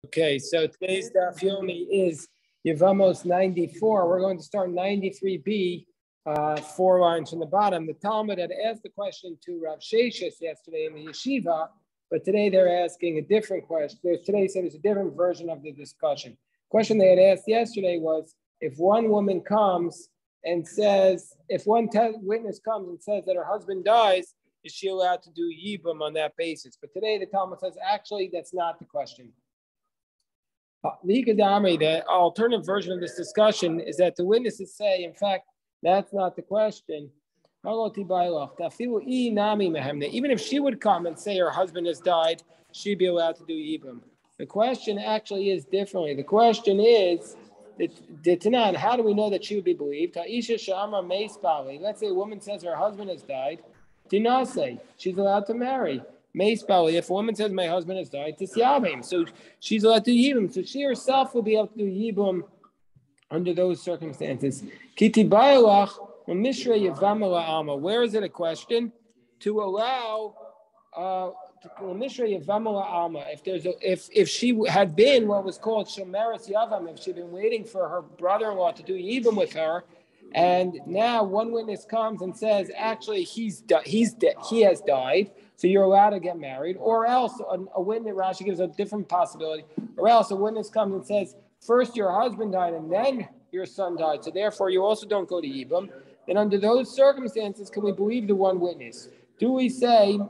Okay, so today's Daf Yomi is Yevamos 94. We're going to start 93b, 4 lines from the bottom. The Talmud had asked the question to Rav Sheshis yesterday in the yeshiva, but today they're asking a different question. Today said it's a different version of the discussion. The question they had asked yesterday was, if one woman comes and says, if one witness comes and says that her husband dies, is she allowed to do yibum on that basis? But today the Talmud says, actually, that's not the question. The alternative version of this discussion is that the witnesses say, in fact, that's not the question. Even if she would come and say her husband has died, she'd be allowed to do yibum. The question actually is differently. The question is, how do we know that she would be believed? Let's say a woman says her husband has died. She's allowed to marry. If a woman says my husband has died, so she's allowed to do yibum. So she herself will be able to do yibum under those circumstances. Where is it a question? To allow if she had been what was called shomeres yavam, if she'd been waiting for her brother-in-law to do yibum with her, and now one witness comes and says, actually, he has died, so you're allowed to get married. Or else, a witness, Rashi gives a different possibility, or else a witness comes and says, first your husband died and then your son died, so therefore you also don't go to yibum. Then under those circumstances, can we believe the one witness? Do we say,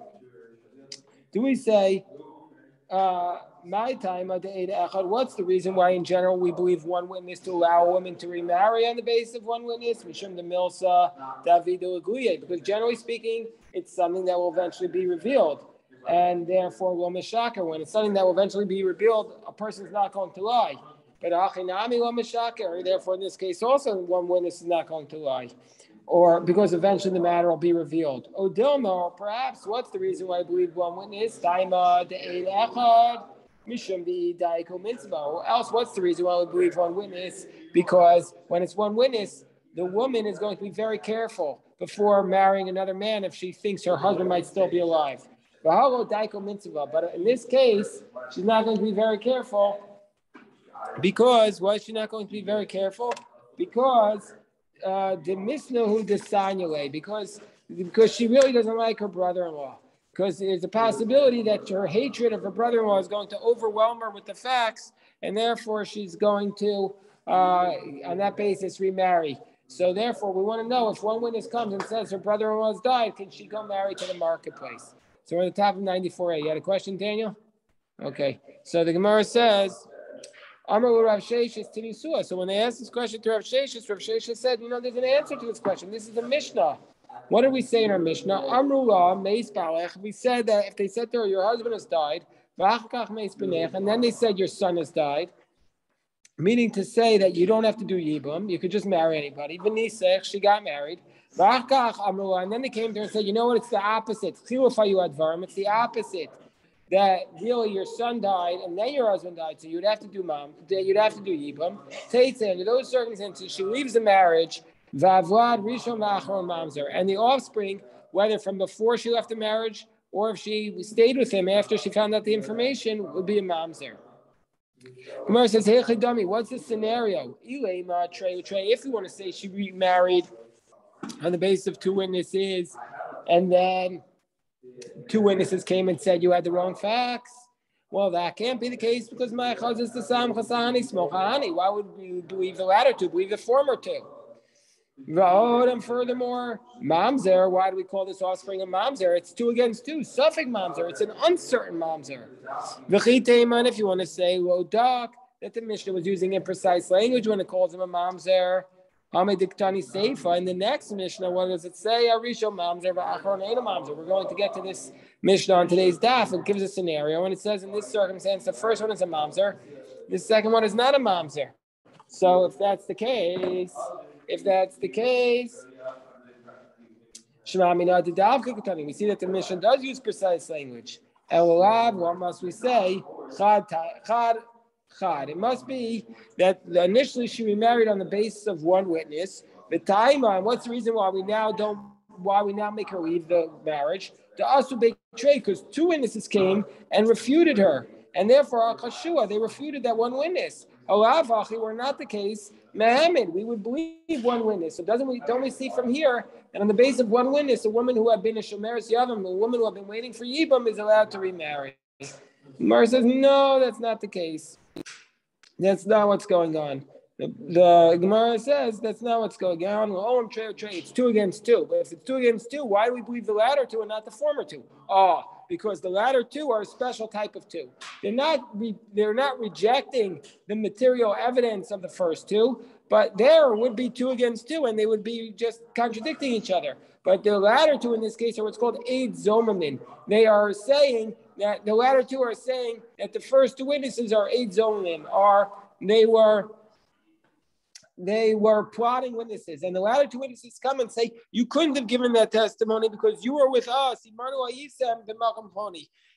my time what's the reason why in general we believe one witness to allow a woman to remarry on the basis of one witness? Mishum the Milsa David because generally speaking, it's something that will eventually be revealed. And therefore, when it's something that will eventually be revealed, a person's not going to lie. But therefore, in this case, also one witness is not going to lie. Or because eventually the matter will be revealed. Odilma, or perhaps what's the reason why I believe one witness? Or else, what's the reason why we believe one witness? Because when it's one witness, the woman is going to be very careful before marrying another man if she thinks her husband might still be alive. But in this case, she's not going to be very careful. Because why is she not going to be very careful? Because because she really doesn't like her brother-in-law. Because there's a possibility that her hatred of her brother-in-law is going to overwhelm her with the facts, and therefore she's going to, on that basis, remarry. So therefore, we want to know if one witness comes and says her brother-in-law has died, can she go marry to the marketplace? So we're at the top of 94a. You had a question, Daniel? Okay. So the Gemara says, Amar Rav Sheshis to Nisua. So when they asked this question to Rav Sheshis said, there's an answer to this question. This is a Mishnah. What did we say in our Mishnah? Amrullah meis balech. We said that if they said to her, your husband has died, and then they said your son has died, meaning to say that you don't have to do yibum, you could just marry anybody. V'nisech, she got married. And then they came to her and said, you know what? It's the opposite. It's the opposite. That really your son died and then your husband died, so you'd have to do yibum. Under those circumstances, she leaves the marriage, and the offspring, whether from before she left the marriage or if she stayed with him after she found out the information, would be a mamzer. Gemara says, "Hey Chidami, what's the scenario? If you want to say she remarried on the basis of two witnesses, and then two witnesses came and said you had the wrong facts. Well, that can't be the case because my chaz is the sam chasani smochani. Why would we believe the latter two? Believe the former two. And furthermore, mamzer. Why do we call this offspring a mamzer? It's 2 against 2. Suffix mamzer. It's an uncertain mamzer. V'chiteiman. If you want to say lodak, that the Mishnah was using imprecise language when it calls him a mamzer. Diktani Seifa. In the next Mishnah, what does it say? Arisho Mamzer v'Achron Eina Mamzer. We're going to get to this Mishnah on today's daf. It gives a scenario, and it says in this circumstance, the first one is a Mamzer, the second one is not a Mamzer. So if that's the case, we see that the Mishnah does use precise language. Elulav, what must we say? Chad. It must be that initially she remarried on the basis of one witness. The time on what's the reason why we now make her leave the marriage? To us who betray, because 2 witnesses came and refuted her. And therefore, al-Kashua, they refuted that one witness. Alav were not the case. Muhammad, we would believe one witness. So don't we see from here that on the basis of one witness, a woman who had been a Shomeres Yavam, a woman who had been waiting for Yibam, is allowed to remarry? Gemara says, no, that's not the case. That's not what's going on. The Gemara says that's not what's going on. Oh, it's 2 against 2. But if it's 2 against 2, why do we believe the latter 2 and not the former 2? Oh, because the latter 2 are a special type of 2. They're not rejecting the material evidence of the first 2, but there would be 2 against 2, and they would be just contradicting each other. But the latter 2 in this case are what's called Eid Zomamin. They are saying that the latter 2 are saying that the first 2 witnesses are Eid Zomamin, they were plotting witnesses, and the latter 2 witnesses come and say, you couldn't have given that testimony because you were with us.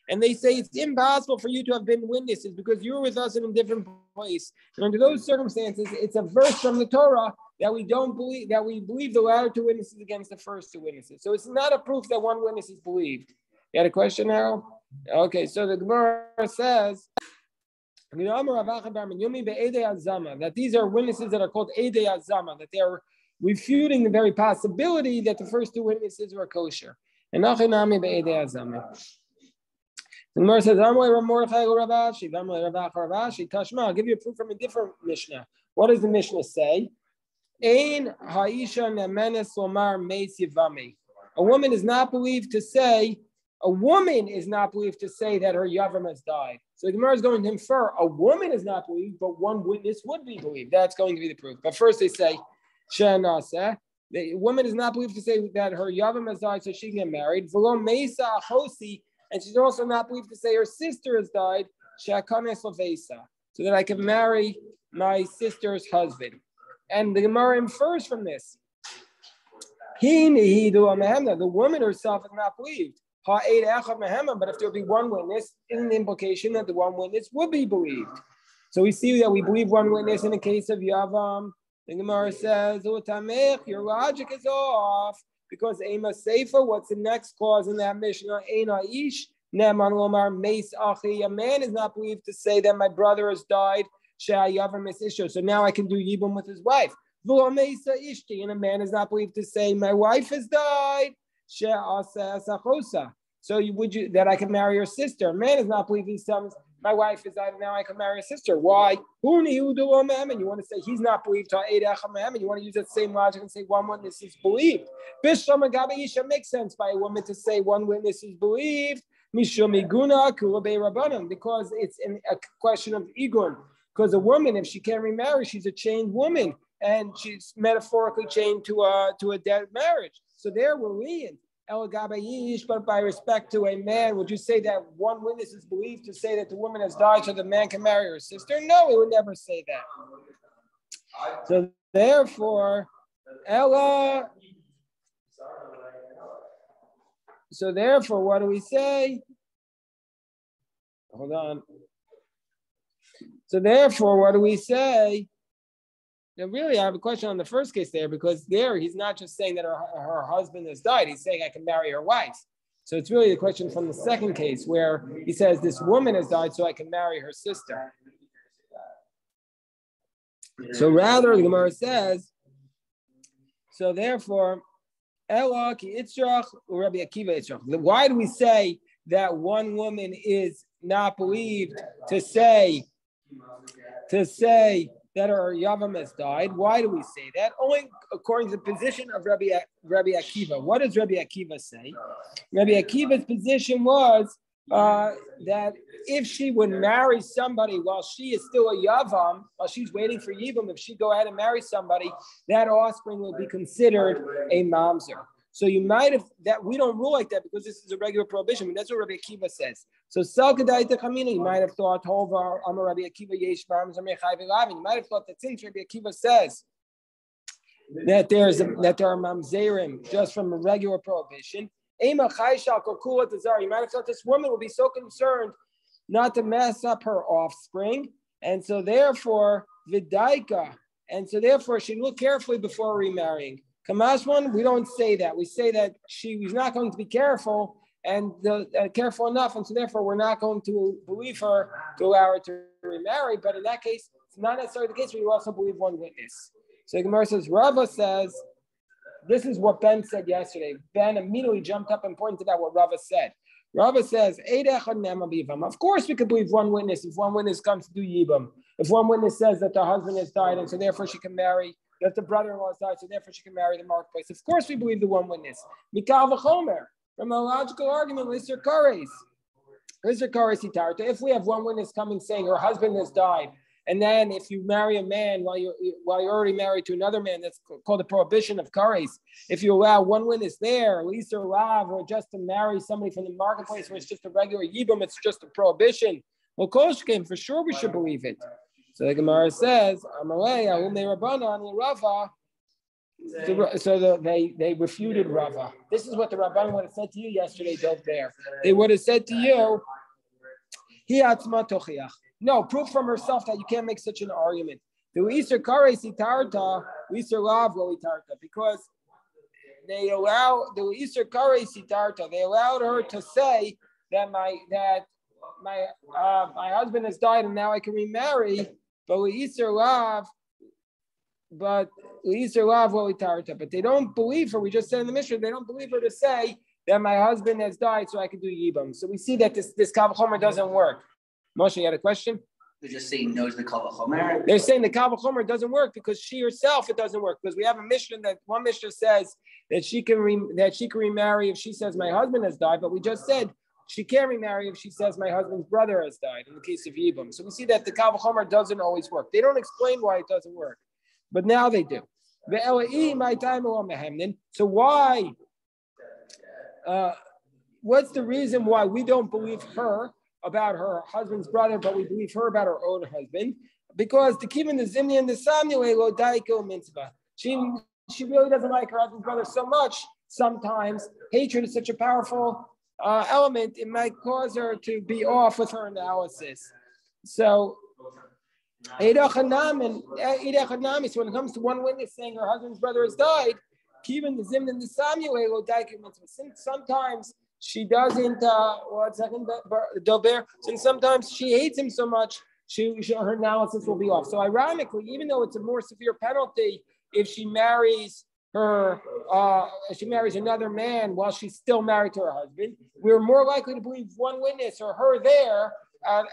And they say it's impossible for you to have been witnesses because you were with us in a different place. And under those circumstances, it's a verse from the Torah that we believe the latter 2 witnesses against the first 2 witnesses. So it's not a proof that one witness is believed. You had a question, Harold? Okay, so the Gemara says that these are witnesses that are called Eidei Azama, that they are refuting the very possibility that the first 2 witnesses were kosher. And Nachinami be'Eidei Azama. The Gemara says, I'll give you a proof from a different Mishnah. What does the Mishnah say? A woman is not believed to say that her Yavam has died. So the Gemara is going to infer a woman is not believed, but one witness would be believed. That's going to be the proof. But first they say, the woman is not believed to say that her Yavam has died, so she can get married. And she's also not believed to say her sister has died, so that I can marry my sister's husband. And the Gemara infers from this. The woman herself is not believed. But if there would be one witness, isn't the implication that the one witness would be believed? So we see that we believe one witness in the case of Yavam. The Gemara says, your logic is off. Because Ema Seifa, what's the next clause in that Mishnah? Eina Ish, Neman Lomar Meis Achi. A man is not believed to say that my brother has died. She'ayavam Meis Isho. So now I can do Yibum with his wife. V'lo Meisa Ishti. And a man is not believed to say my wife has died. She'asa Sachosa. So that I can marry your sister. A man is not believed he says my wife is died, now I can marry a sister. Why? And you want to say he's not believed, and you want to use that same logic and say one witness is believed. Makes sense by a woman to say one witness is believed, because it's a question of igun. Because a woman, if she can't remarry, she's a chained woman, and she's metaphorically chained to a dead marriage. So there we're lenient. But by respect to a man, would you say that one witness is believed to say that the woman has died so the man can marry her sister? No, he would never say that. So therefore, what do we say? Hold on. So therefore, what do we say? Now, really, I have a question on the first case there, because there he's not just saying that her husband has died. He's saying I can marry her wife. So it's really the question from the second case where he says this woman has died so I can marry her sister. So rather, the Gemara says, so therefore, why do we say that one woman is not believed to say that her Yavam has died? Why do we say that? Only according to the position of Rabbi Akiva. What does Rabbi Akiva say? Rabbi Akiva's position was that if she would marry somebody while she is still a Yavam, while she's waiting for Yivam, if she go ahead and marry somebody, that offspring will be considered a mamzer. So you might have, that we don't rule like that because this is a regular prohibition, but that's what Rabbi Akiva says. So you might have thought, Rabbi Akiva yesh mamzer mechai v'lavin. You might have thought that since Rabbi Akiva says that there are mamzerim just from a regular prohibition, you might have thought this woman will be so concerned not to mess up her offspring, and so therefore vidaika, and so therefore she look carefully before remarrying. Kamashwan, we don't say that. We say that she was not going to be careful, and careful enough, and so therefore we're not going to believe her to allow her to remarry. But in that case, it's not necessarily the case. We also believe one witness. So the Gemara says, Rava says, this is what Ben said yesterday. Ben immediately jumped up and pointed out what Rava said. Rava says, of course we could believe one witness if one witness comes to do Yibam. If one witness says that the husband has died and so therefore she can marry, that the brother-in-law has died, so therefore she can marry the marketplace. Of course we believe the one witness. Mikal v'chomer, from a logical argument, Lister Kares. If we have one witness coming saying her husband has died, and then if you marry a man while you're already married to another man, that's called the prohibition of kares. If you allow one witness there, Lisa or Lav, or just to marry somebody from the marketplace where it's just a regular yibum, it's just a prohibition. Well, Koshkim, for sure we should believe it. So the Gemara says, so they refuted Rava. This is what the Rabban would have said to you yesterday, Dov there. They would have said to you, no, proof from herself that you can't make such an argument. Because they allowed her to say that my husband has died and now I can remarry, but they don't believe her. We just said in the Mishnah, they don't believe her to say that my husband has died so I can do Yibam. So we see that this Kal V'chomer doesn't work. Moshe, you had a question? They're just saying no to the Kal V'chomer. They're saying the Kal V'chomer doesn't work because she herself, it doesn't work. Because we have a Mishnah that one Mishnah says that she can remarry if she says my husband has died, but we just said she can't remarry if she says my husband's brother has died in the case of Yibam. So we see that the Kal V'chomer doesn't always work. They don't explain why it doesn't work, but now they do. So why? What's the reason why we don't believe her about her husband's brother, but we believe her about her own husband? Because the Kivin, the Zimni, and the Samuel, she really doesn't like her husband's brother so much. Sometimes hatred is such a powerful element, it might cause her to be off with her analysis. So, so when it comes to one witness saying her husband's brother has died, Kivin, the Zimni, and the Samuel, sometimes she doesn't, since sometimes she hates him so much, her analysis will be off. So ironically, even though it's a more severe penalty, if she marries another man while she's still married to her husband, we're more likely to believe one witness or her there,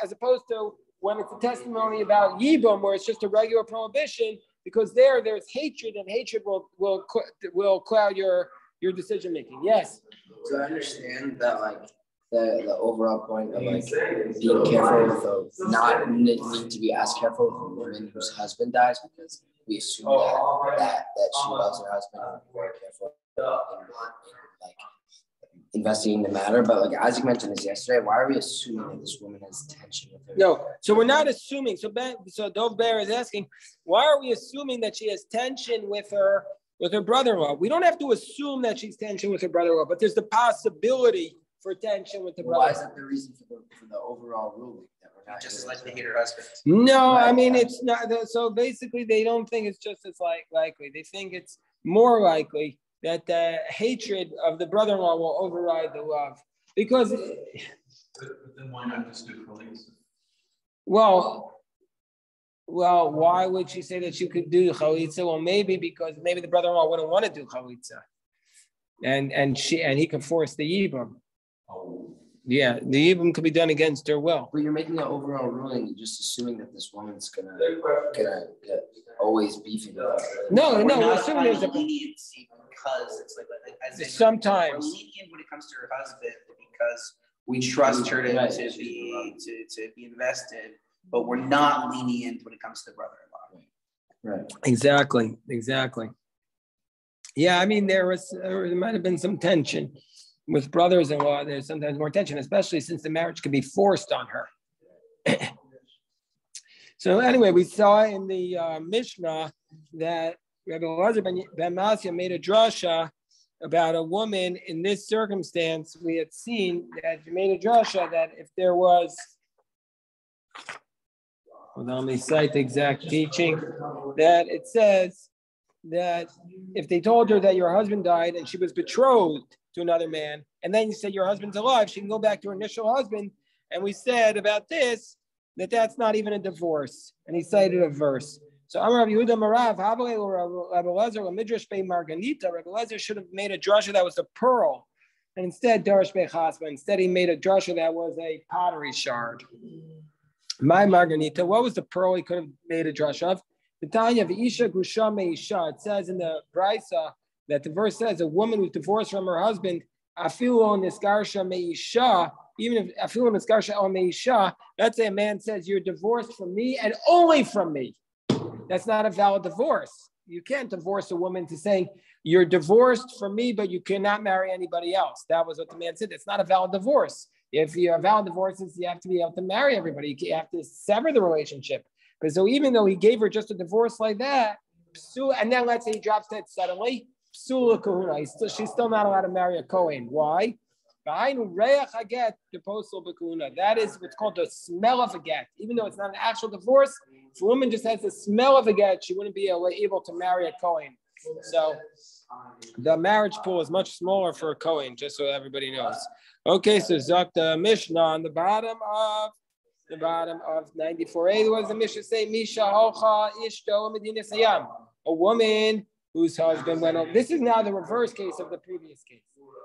as opposed to when it's a testimony about Yibum, where it's just a regular prohibition, because there's hatred, and hatred will cloud your decision making. Yes. So I understand that, like, the overall point of like being careful with not need to be as careful with a woman whose husband dies, because we assume that she loves her husband and be very careful in like investigating the matter. But like as you mentioned this yesterday, why are we assuming that this woman has tension with her? No, so we're not assuming. So Dov Bear is asking, why are we assuming that she has tension with her brother-in-law? We don't have to assume that she's tension with her brother-in-law, but there's the possibility for tension with the brother. Why is that the reason for the overall ruling? That we're not just like to hate her husband? No, right. I mean, it's not. So basically, they don't think it's just as likely. They think it's more likely that the hatred of the brother-in-law will override the love. Because... But then why not just do chalitza? Well, why would she say that she could do chalitza? Well, maybe because maybe the brother-in-law wouldn't want to do chalitza, and he could force the yibum. Oh. Yeah, the yibum could be done against her will. But you're making an overall ruling, you're just assuming that this woman's gonna always beefing with her. No, we're assuming there's a leniency because it's like sometimes we're lenient when it comes to her husband because we trust her to be invested. But we're not lenient when it comes to the brother-in-law. Right. Exactly. Yeah, I mean, there might have been some tension with brothers-in-law. There's sometimes more tension, especially since the marriage can be forced on her. So anyway, we saw in the Mishnah that Rabbi Elazar ben Masya made a drasha about a woman in this circumstance. We had seen that he made a drasha that if there was... Hold on, let me cite the exact teaching. That it says that if they told her that your husband died and she was betrothed to another man, and then you said your husband's alive, she can go back to her initial husband. And we said about this that that's not even a divorce. And he cited a verse. So Amar Rabbi Yehuda Marav, Rabbi Lezer, Midrash Bei Marganita. Rabbi Lezer should have made a drasha that was a pearl, and instead Darash Bei Chasba. Instead, he made a drasha that was a pottery shard. My Marganita. What was the pearl he could have made a drasha of? The Tanya of Isha Grusha Meisha. It says in the Brisa that the verse says a woman who's divorced from her husband, Afilu Niskarsha Meisha. Even if Afilu Niskarsha Meisha, let's say a man says you're divorced from me and only from me. That's not a valid divorce. You can't divorce a woman to saying you're divorced from me, but you cannot marry anybody else. That was what the man said. It's not a valid divorce. If you're a valid divorce, you have to be able to marry everybody. You have to sever the relationship. But so even though he gave her just a divorce like that, and then let's say he drops dead suddenly, psula kahuna, she's still not allowed to marry a Kohen. Why? That is what's called the smell of a get. Even though it's not an actual divorce, if a woman just has the smell of a get, she wouldn't be able to marry a Kohen. So the marriage pool is much smaller for a Kohen, just so everybody knows. Okay, so Zakta Mishnah on the bottom of 94a, what does the Mishnah say? Misha Hocha Ishto Medina Sayam. A woman whose husband went over. This is now the reverse case of the previous case.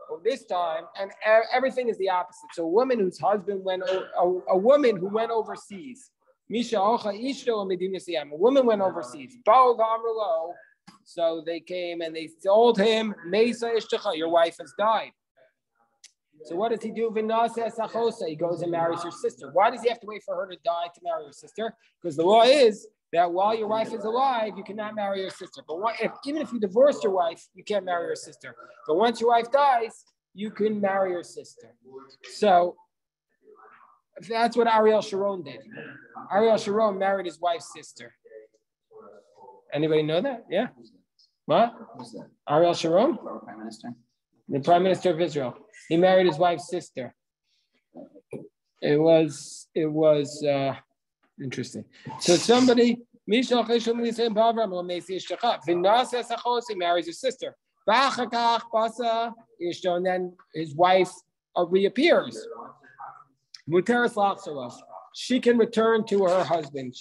Well, this time, and everything is the opposite. So a woman whose husband went, a woman who went overseas. Misha Ocha Ishto Medina Siyam. A woman went overseas. So they came and they told him, Mesa Ishtacha, your wife has died. So what does he do? He goes and marries her sister. Why does he have to wait for her to die to marry her sister? Because the law is that while your wife is alive, you cannot marry your sister. But even if you divorced your wife, you can't marry your sister. But once your wife dies, you can marry your sister. So that's what Ariel Sharon did. Ariel Sharon married his wife's sister. Anybody know that? Yeah. What? Who's that? Ariel Sharon? Prime Minister. The Prime Minister of Israel. He married his wife's sister. It was interesting. So somebody, he marries his sister. And then his wife reappears. She can return to her husband.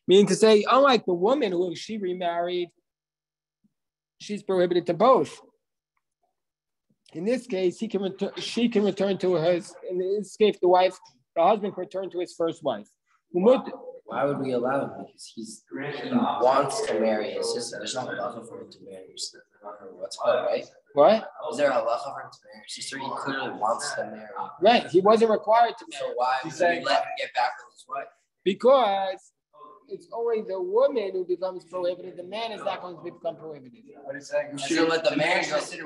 Meaning to say, unlike the woman who she remarried, she's prohibited to both. In this case, she can return to hers. In this case, the husband can return to his first wife. Why would we allow him? Because he wants to marry his sister. There's no halacha for him to marry his sister. What's called, right? What? Is there a halacha for him to marry his sister? He clearly wants to marry. Right. He wasn't required to marry. So why would he let him get back with his wife? Because it's only the woman who becomes prohibited. The man is not going to become prohibited. What is that? You should let the marriage of the sister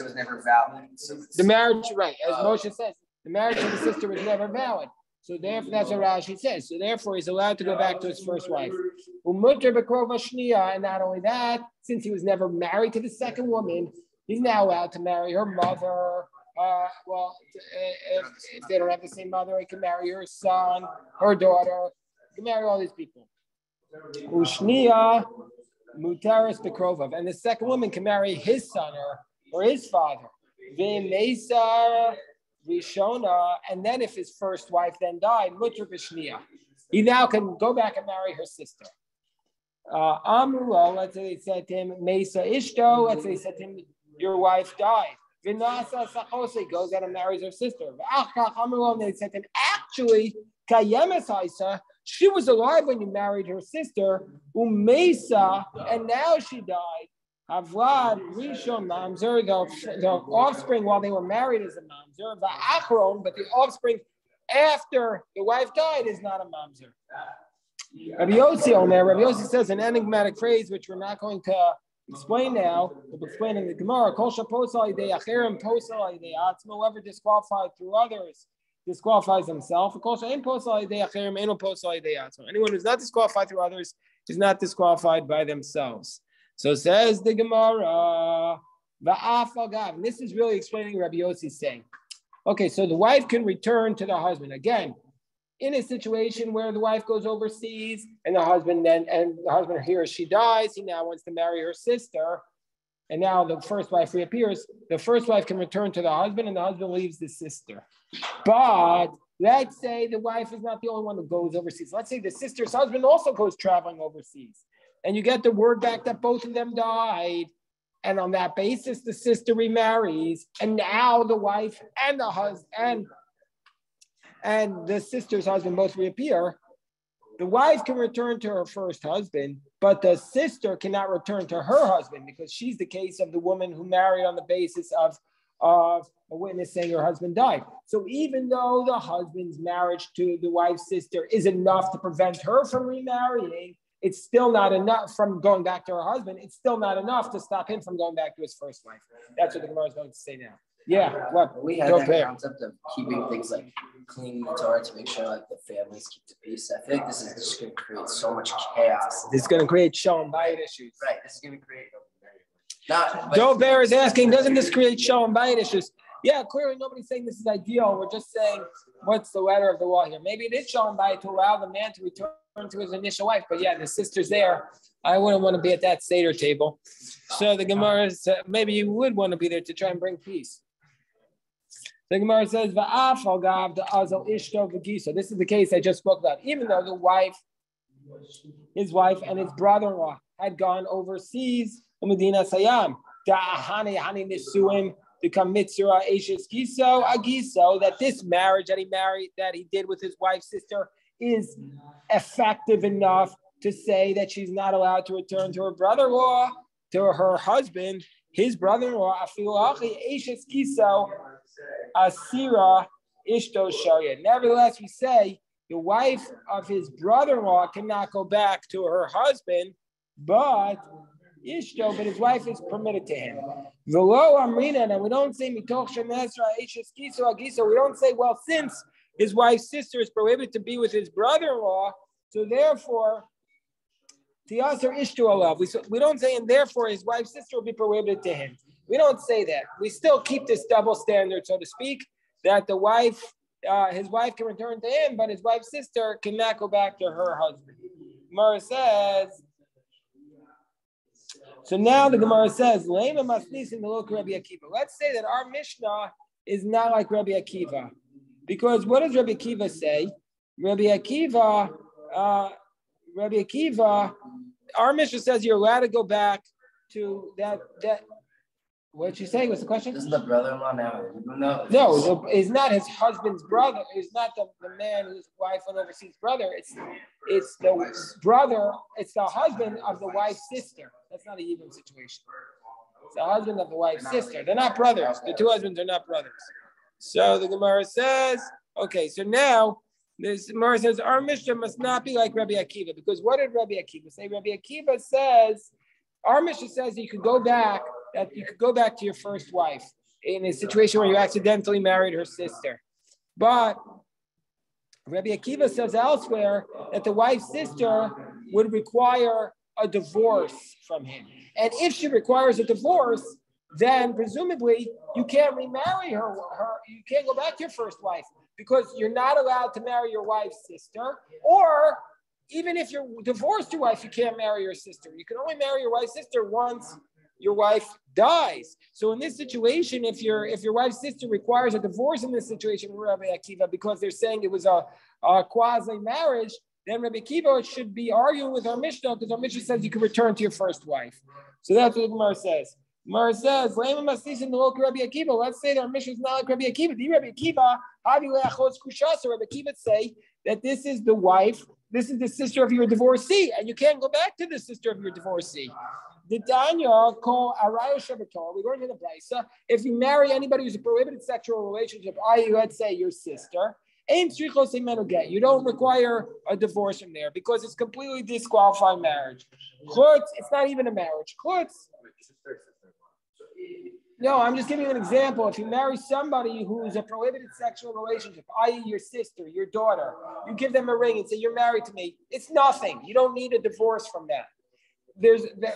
was never valid. So the marriage, right? As Moshe says, the marriage of the sister was never valid. So therefore, that's what Rashi says. So therefore, he's allowed to go back to his first wife. And not only that, since he was never married to the second woman, he's now allowed to marry her mother. If they don't have the same mother, he can marry her son, her daughter. He can marry all these people. Ushniya mutaris bekrov, and the second woman can marry his son or his father. V'meisa rishona, and then if his first wife then died, mutar b'shniya, he now can go back and marry her sister. Amrulo, let's say they said to him, Mesa ishto, let's say they said to him, your wife died. Vinasa sachose, goes out and marries her sister. Amrulo, they said to him, actually, kayemes haisa, she was alive when you married her sister, Umesa, and now she died. Havlad, Rishon, Mamzer, the offspring while they were married is a Mamzer, Va'achron, but the offspring after the wife died is not a Mamzer. Rabbi Yossi says an enigmatic phrase which we're not going to explain now. We'll explain in the Gemara. Whoever disqualified through others disqualifies himself. Anyone who's not disqualified through others is not disqualified by themselves. So says the Gemara, and this is really explaining Rabbi Yossi's saying. Okay, so the wife can return to the husband. Again, in a situation where the wife goes overseas and the husband he or she dies, he now wants to marry her sister. and now the first wife reappears, the first wife can return to the husband and the husband leaves the sister. But let's say the wife is not the only one who goes overseas. Let's say the sister's husband also goes traveling overseas. And you get the word back that both of them died. And on that basis, the sister remarries. And now the wife and the husband and the sister's husband both reappear. The wife can return to her first husband, but the sister cannot return to her husband because she's the case of the woman who married on the basis of a witness saying her husband died. So even though the husband's marriage to the wife's sister is enough to prevent her from remarrying, it's still not enough from going back to her husband. It's still not enough to stop him from going back to his first wife. That's what the Gemara is going to say now. Yeah, what? We had that concept of keeping things like clean the Torah to make sure like the families keep the peace. I feel like this is just going to create so much chaos. This is going to create Shalom Bayit issues. Right. This is going to create. Joe Bear is asking, doesn't this create Shalom Bayit issues? Yeah, clearly nobody's saying this is ideal. We're just saying, what's the letter of the law here? Maybe it is Shalom Bayit to allow the man to return to his initial wife. But yeah, the sister's there. I wouldn't want to be at that Seder table. So the Gemara says, maybe you would want to be there to try and bring peace. The Gemara says, this is the case I just spoke about. Even though the wife, his wife and his brother-in-law had gone overseas, Medina Sayam, that this marriage that he did with his wife's sister is effective enough to say that she's not allowed to return to her brother-in-law, to her husband, his brother-in-law, Asira Ishto Sharia. Nevertheless, we say the wife of his brother-in-law cannot go back to her husband, but his wife is permitted to him. V'lo amrina, and we don't say mitoch shemesra ishes kiso agiso. We don't say, well, since his wife's sister is prohibited to be with his brother-in-law, so therefore, tiaser ishto alav. We don't say, and therefore his wife's sister will be prohibited to him. We don't say that. We still keep this double standard, so to speak, that the wife, his wife can return to him, but his wife's sister cannot go back to her husband. Gemara says. So now the Gemara says, let's say that our Mishnah is not like Rabbi Akiva. Because what does Rabbi Akiva say? Rabbi Akiva, our Mishnah says you're allowed to go back to that. What did you say? What's the question? This is the brother-in-law now. No, it's not his husband's brother. It's not the man whose wife went overseas brother. It's the brother. It's the husband of the wife's sister. That's not a Yevamos situation. It's the husband of the wife's sister. They're not brothers. The two husbands are not brothers. So the Gemara says, okay, so now this Gemara says our Mishnah must not be like Rabbi Akiva, because what did Rabbi Akiva say? Rabbi Akiva says, our Mishnah says you could go back to your first wife in a situation where you accidentally married her sister. But Rabbi Akiva says elsewhere that the wife's sister would require a divorce from him. And if she requires a divorce, then presumably you can't remarry her. You can't go back to your first wife because you're not allowed to marry your wife's sister. Or even if you're divorced your wife, you can't marry your sister. You can only marry your wife's sister once your wife dies. So in this situation, if your wife's sister requires a divorce in this situation with Rabbi Akiva because they're saying it was a quasi marriage, then Rabbi Akiva should be arguing with our Mishnah because our Mishnah says you can return to your first wife. So that's what the Gemara says. Gemara says, let's say that our Mishnah is not like Rabbi Akiva. Rabbi Akiva say that this is the wife, this is the sister of your divorcee, and you can't go back to the sister of your divorcee. The Tanya call Arayo Shabbator. We learned in the Brisa, if you marry anybody who's a prohibited sexual relationship, i.e., let's say your sister, you don't require a divorce from there because it's completely disqualifying marriage. Chutz, it's not even a marriage. Chutz. No, I'm just giving you an example. If you marry somebody who's a prohibited sexual relationship, i.e. your sister, your daughter, you give them a ring and say, you're married to me. It's nothing. You don't need a divorce from that.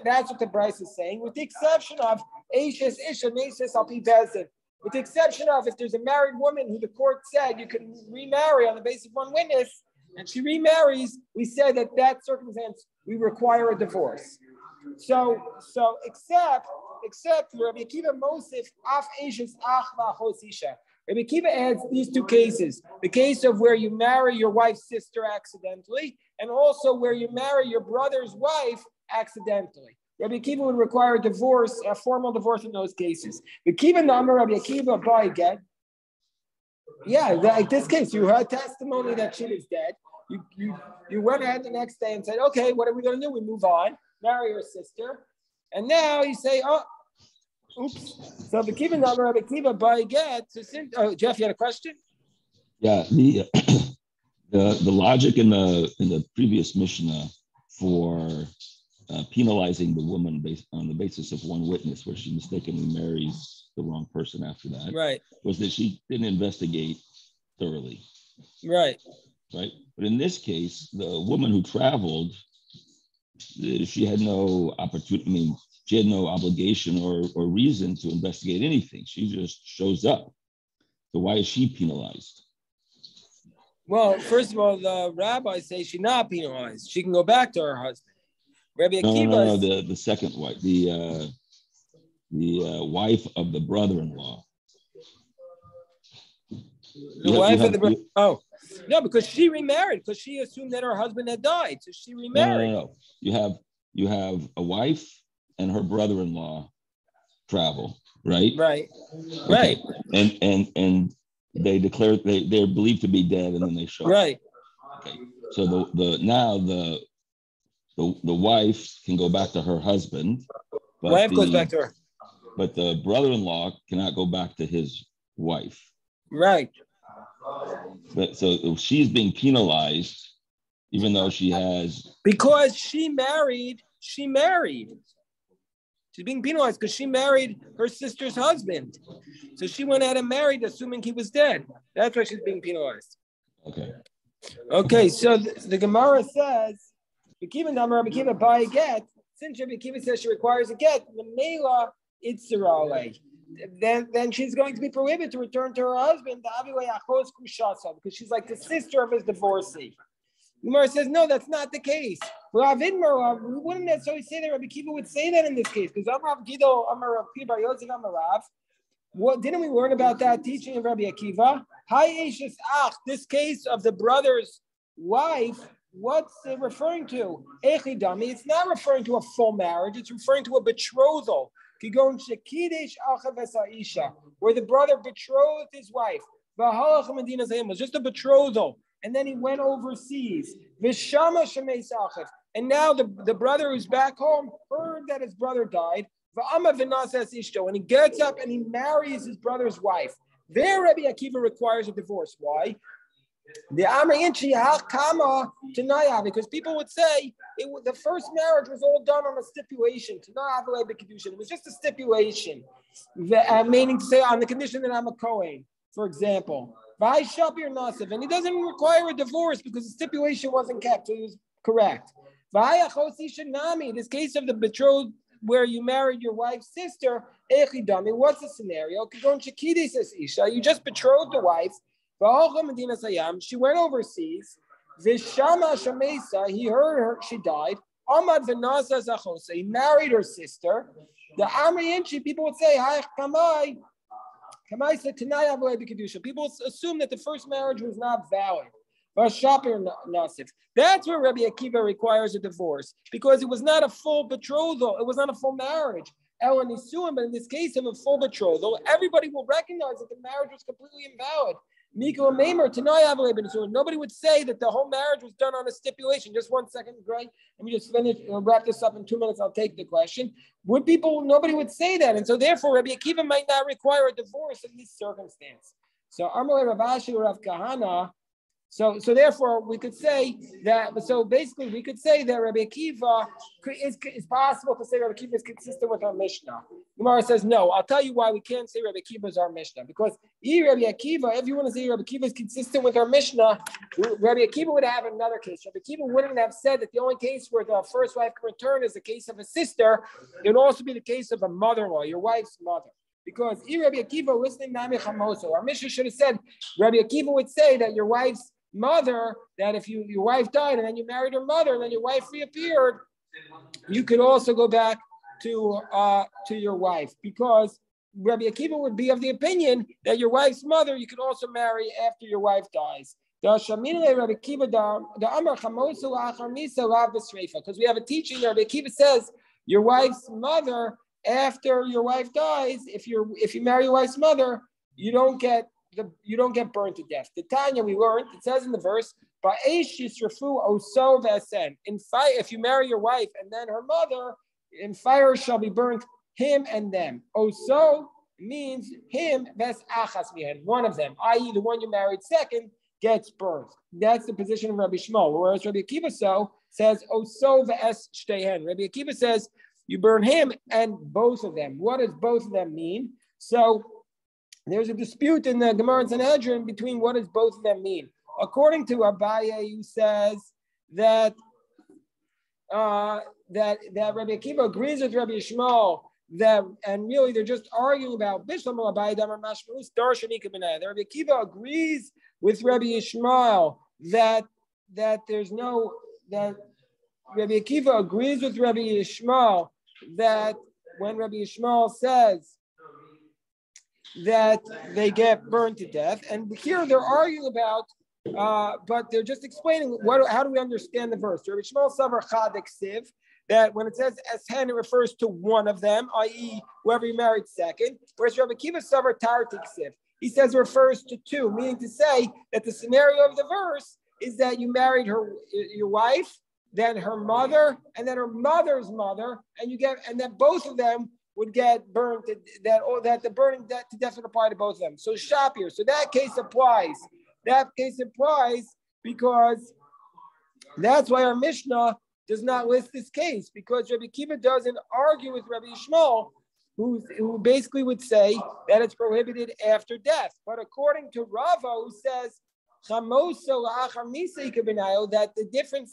That's what the Bryce is saying, with the exception of Ashes, Isha, Nasis, Alpi Bezin. With the exception of if there's a married woman who the court said you can remarry on the basis of one witness, and she remarries, we said that circumstance we require a divorce. So except except Rabbi Akiva Mosif Af Eishes Ach V'Achos Isha. Rabbi Akiva adds these two cases: the case of where you marry your wife's sister accidentally, and also where you marry your brother's wife accidentally. Rabbi Akiva would require a divorce, a formal divorce in those cases. The Akiva Namar Rabbi Akiva by get. Yeah, like this case, you heard testimony that she was dead. You went ahead the next day and said, okay, what are we going to do? We move on, marry your sister. And now you say, oh, oops. So the Akiva Namar Rabbi Akiva by get. Oh, Jeff, you had a question? Yeah, the logic in the previous Mishnah for penalizing the woman based on the basis of one witness, where she mistakenly marries the wrong person after that, right, was that she didn't investigate thoroughly, right. But in this case, the woman who traveled, she had no opportunity. I mean, she had no obligation or reason to investigate anything. She just shows up. So why is she penalized? Well, first of all, the rabbis say she's not penalized. She can go back to her husband. Rabbi Akiva. No, the second wife, the wife of the brother-in-law. No, because she remarried, because she assumed that her husband had died, so she remarried. No. You have a wife and her brother-in-law travel, right? Right. Okay. Right. And they declare they're believed to be dead, and then they show up. Right. Okay. So the wife can go back to her husband. But wife goes back to her. But the brother-in-law cannot go back to his wife. Right. But so she's being penalized, even though she has. Because she married. She's being penalized because she married her sister's husband. So she went ahead and married, assuming he was dead. That's why she's being penalized. Okay. So the Gemara says, Akiva Namar Rabbi Akiva by a get. Since Rabbi Akiva says she requires a get, the Mela Itzirale, then she's going to be prohibited to return to her husband, because she's like the sister of his divorcee. Gemara says, no, that's not the case. We wouldn't necessarily say that Rabbi Akiva would say that in this case, because what didn't we learn about that teaching of Rabbi Akiva? This case of the brother's wife, what's it referring to? It's not referring to a full marriage, it's referring to a betrothal. Where the brother betrothed his wife. It was just a betrothal. And then he went overseas. And now the brother who's back home heard that his brother died. And he gets up and he marries his brother's wife. There, Rabbi Akiva requires a divorce. Why? Because people would say the first marriage was all done on a stipulation. It was just a stipulation, meaning to say on the condition that I'm a Kohen, for example. And he doesn't require a divorce because the stipulation wasn't kept, so he was correct. This case of the betrothed where you married your wife's sister, what's the scenario? You just betrothed the wife. She went overseas. He heard her, she died. He married her sister. The Amriinchi, people would say, people assume that the first marriage was not valid. That's where Rabbi Akiva requires a divorce, because it was not a full betrothal, it was not a full marriage. But in this case of a full betrothal, everybody will recognize that the marriage was completely invalid. Nobody would say that the whole marriage was done on a stipulation. Just 1 second, Greg. Let me just finish. Wrap this up in 2 minutes. I'll take the question. Nobody would say that. And so therefore, Rabbi Akiva might not require a divorce in this circumstance. So Amalei Rav Ashi Rav Kahana. So therefore, we could say that. So basically, we could say that Rabbi Akiva is possible to say Rabbi Akiva is consistent with our Mishnah. Gemara says no. I'll tell you why we can't say Rabbi Akiva is our Mishnah. Because Rabbi Akiva, if you want to say Rabbi Akiva is consistent with our Mishnah, Rabbi Akiva would have another case. Rabbi Akiva wouldn't have said that the only case where the first wife can return is the case of a sister. It would also be the case of a mother-in-law, your wife's mother. Because Rabbi Akiva listening to Nami Chamoso, our Mishnah should have said Rabbi Akiva would say that your wife's mother, that if your wife died and then you married her mother and then your wife reappeared, you could also go back to your wife, because Rabbi Akiva would be of the opinion that your wife's mother you could also marry after your wife dies. Because we have a teaching there. Rabbi Akiva says your wife's mother, after your wife dies, if you marry your wife's mother, you don't get burned to death. The Tanya we learned, it says in the verse, in fire, if you marry your wife and then her mother, in fire shall be burnt him and them. Oso means him, ves achas mihen, one of them, i.e. the one you married second gets burned. That's the position of Rabbi Shmuel. Whereas Rabbi Akiva says oso ves shtehen. Rabbi Akiva says you burn him and both of them. What does both of them mean? So there's a dispute in the Gemara and Sanhedrin between what does both of them mean. According to Abaye, who says that that Rabbi Akiva agrees with Rabbi Shmuel, and really they're just arguing about Bishlam Abaye Damar Mashmus Darshanika B'nai. Rabbi Akiva agrees with Rabbi Shmuel that there's no, that Rabbi Akiva agrees with Rabbi Shmuel that when Rabbi Shmuel says that they get burned to death, and here they're arguing about, but they're just explaining how do we understand the verse. Rabbi Shmuel Savar Chadik Siv, that when it says Eshen, it refers to one of them, i.e. whoever you married second, whereas Rabbi Akiva Savar Tartik Siv, he says it refers to two, meaning to say that the scenario of the verse is that you married your wife, then her mother, and then her mother's mother, and that both of them would get burned to that the burning to death would apply to both of them. So Shapir, so that case applies. That case applies because that's why our Mishnah does not list this case, because Rabbi Akiva doesn't argue with Rabbi Shmuel, who basically would say that it's prohibited after death. But according to Rava, who says that the difference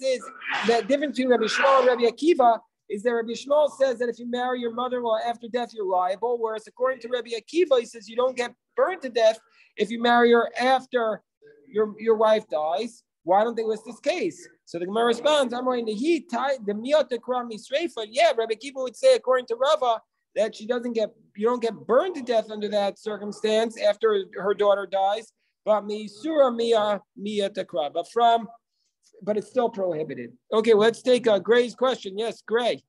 between Rabbi Shmuel and Rabbi Akiva is that Rabbi Shmuel says that if you marry your mother-in-law after death, you're liable, whereas according to Rabbi Akiva, he says you don't get burned to death if you marry her after your wife dies. Why don't they list this case? So the Gemara responds, yeah, Rabbi Akiva would say, according to Rava, that you don't get burned to death under that circumstance after her daughter dies, but but it's still prohibited. Okay, let's take Gray's question. Yes, Gray.